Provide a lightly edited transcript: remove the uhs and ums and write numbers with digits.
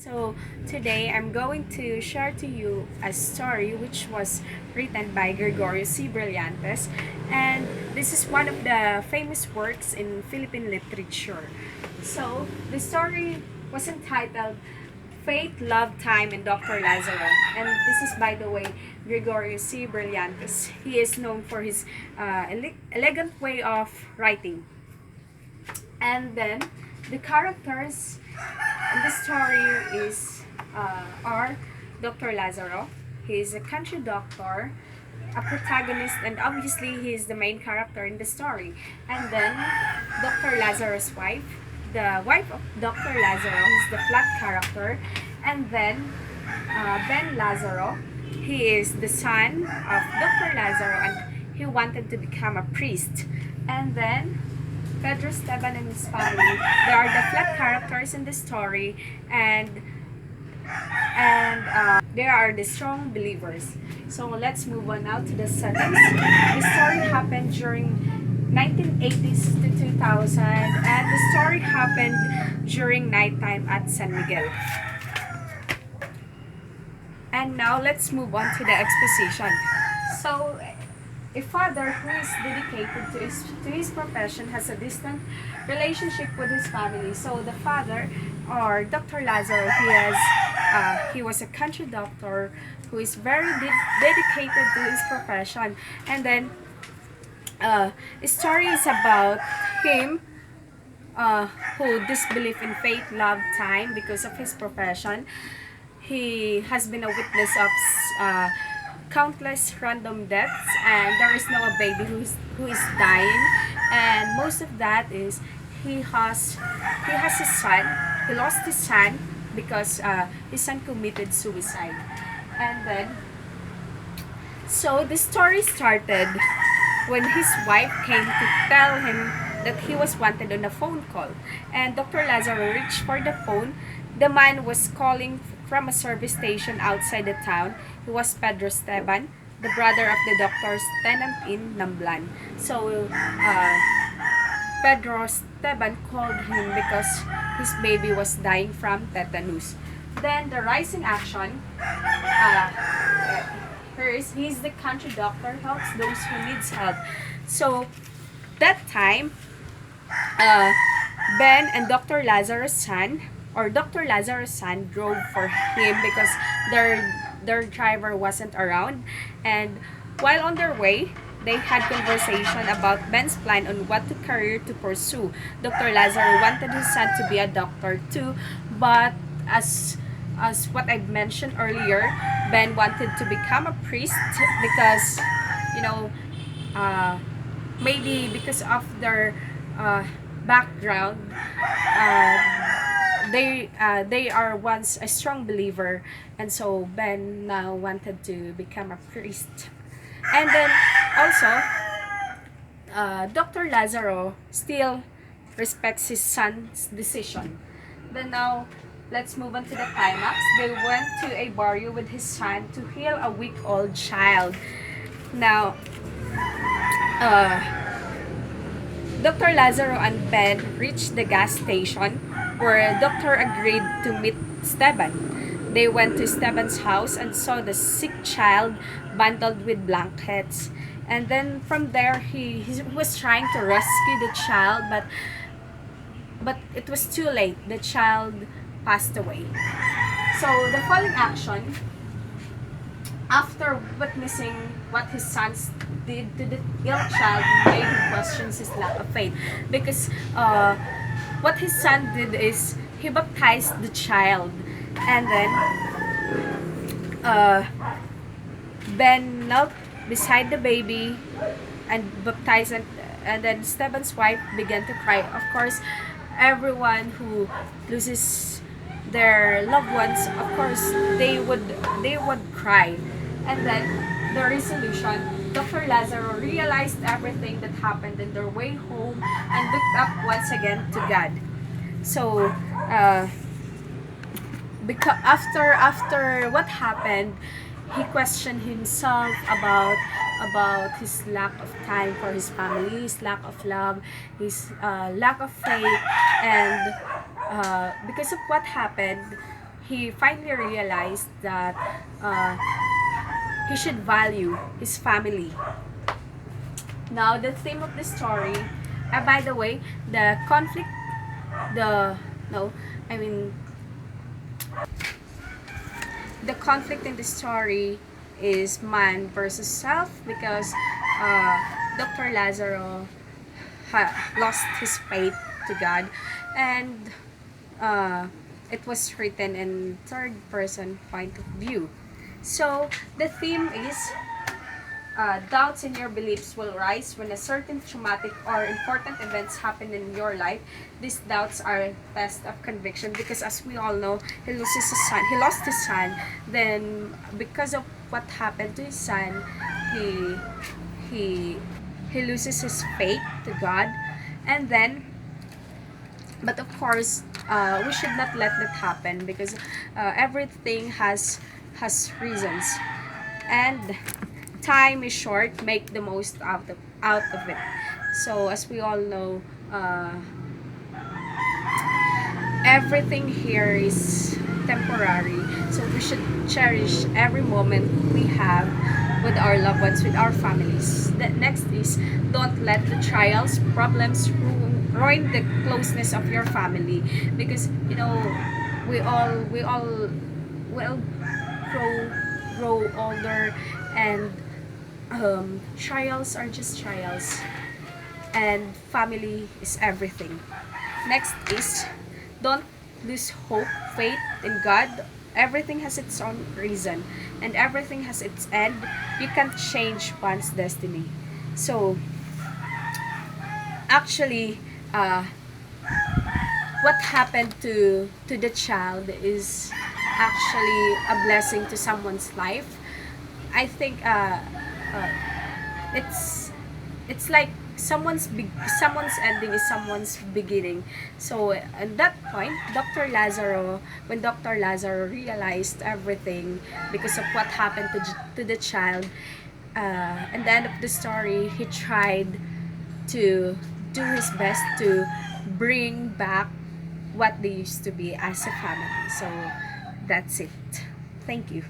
So today I'm going to share to you a story which was written by Gregorio C. Brillantes, and this is one of the famous works in Philippine literature. So the story was entitled Faith, Love, Time, and Dr. Lazaro. And this is, by the way, Gregorio C. Brillantes. He is known for his elegant way of writing. And then the characters in the story are Dr. Lazaro. He is a country doctor, a protagonist, and obviously he is the main character in the story. And then Dr. Lazaro's wife, the wife of Dr. Lazaro, is the flat character. And then Ben Lazaro, he is the son of Dr. Lazaro, and he wanted to become a priest. And then Pedro Esteban and his family, they are the flat characters in the story, and they are the strong believers. So let's move on now to the settings. The story happened during 1980s to 2000, and the story happened during nighttime at San Miguel. And now let's move on to the exposition. So a father who is dedicated to his profession has a distant relationship with his family. So the father, or Dr. Lazaro, he was a country doctor who is very dedicated to his profession. And then the story is about him who disbelief in faith, love, time because of his profession. He has been a witness of countless random deaths, and there is now a baby who is dying, and most of that is he has his son. He lost his son because his son committed suicide. And then so the story started when his wife came to tell him that he was wanted on a phone call, and Dr. Lazaro reached for the phone. The man was calling from a service station outside the town. He was Pedro Esteban, the brother of the doctor's tenant in Namblan. So Pedro Esteban called him because his baby was dying from tetanus. Then the rising action, he's the country doctor, helps those who needs help. So that time, Ben and Dr. Lazarus' son, or Dr. Lazarus' son, drove for him because their driver wasn't around. And while on their way, they had conversation about Ben's plan on what career to pursue. Dr. Lazaro wanted his son to be a doctor too, but as what I mentioned earlier, Ben wanted to become a priest because, you know, maybe because of their background, they are once a strong believer, and so Ben now wanted to become a priest. And then also, Dr. Lazaro still respects his son's decision. Then now, let's move on to the climax. They went to a barrio with his son to heal a week-old child. Now, Dr. Lazaro and Ben reached the gas station where a doctor agreed to meet Esteban. They went to Esteban's house and saw the sick child bundled with blankets. And then from there, he was trying to rescue the child, but it was too late. The child passed away. So the following action, after witnessing what his sons did to the ill child, made him question his lack of faith, because what his son did is he baptized the child, and then Ben knelt beside the baby and baptized, and then Esteban's wife began to cry. Of course, everyone who loses their loved ones, of course, they would cry. And then the resolution, Dr. Lazaro realized everything that happened in their way home and looked up once again to God. So because after what happened, he questioned himself about his lack of time for his family, his lack of love, his lack of faith, and because of what happened, he finally realized that he should value his family. Now, the theme of the story, by the way, the conflict, the, no, I mean, the conflict in the story is man versus self, because uh, Dr. Lazaro lost his faith to God, and uh, it was written in third person point of view. So the theme is doubts in your beliefs will rise when a certain traumatic or important events happen in your life. These doubts are a test of conviction, because as we all know, he loses his son. He lost his son. Then, because of what happened to his son, he he he loses his faith to God, and then, but of course, we should not let that happen, because everything has reasons, and time is short. Make the most out of it. So as we all know, everything here is temporary, so we should cherish every moment we have with our loved ones, with our families. The next is, don't let the trials, problems ruin the closeness of your family, because we all grow older, and trials are just trials, and family is everything. Next is, don't lose hope, faith in God. Everything has its own reason, and everything has its end. You can't change one's destiny. So, actually, what happened to the child is actually a blessing to someone's life. I think uh, it's it's like someone's ending is someone's beginning. So at that point, when Dr. Lazaro realized everything because of what happened to the child, at the end of the story, he tried to do his best to bring back what they used to be as a family. So that's it. Thank you.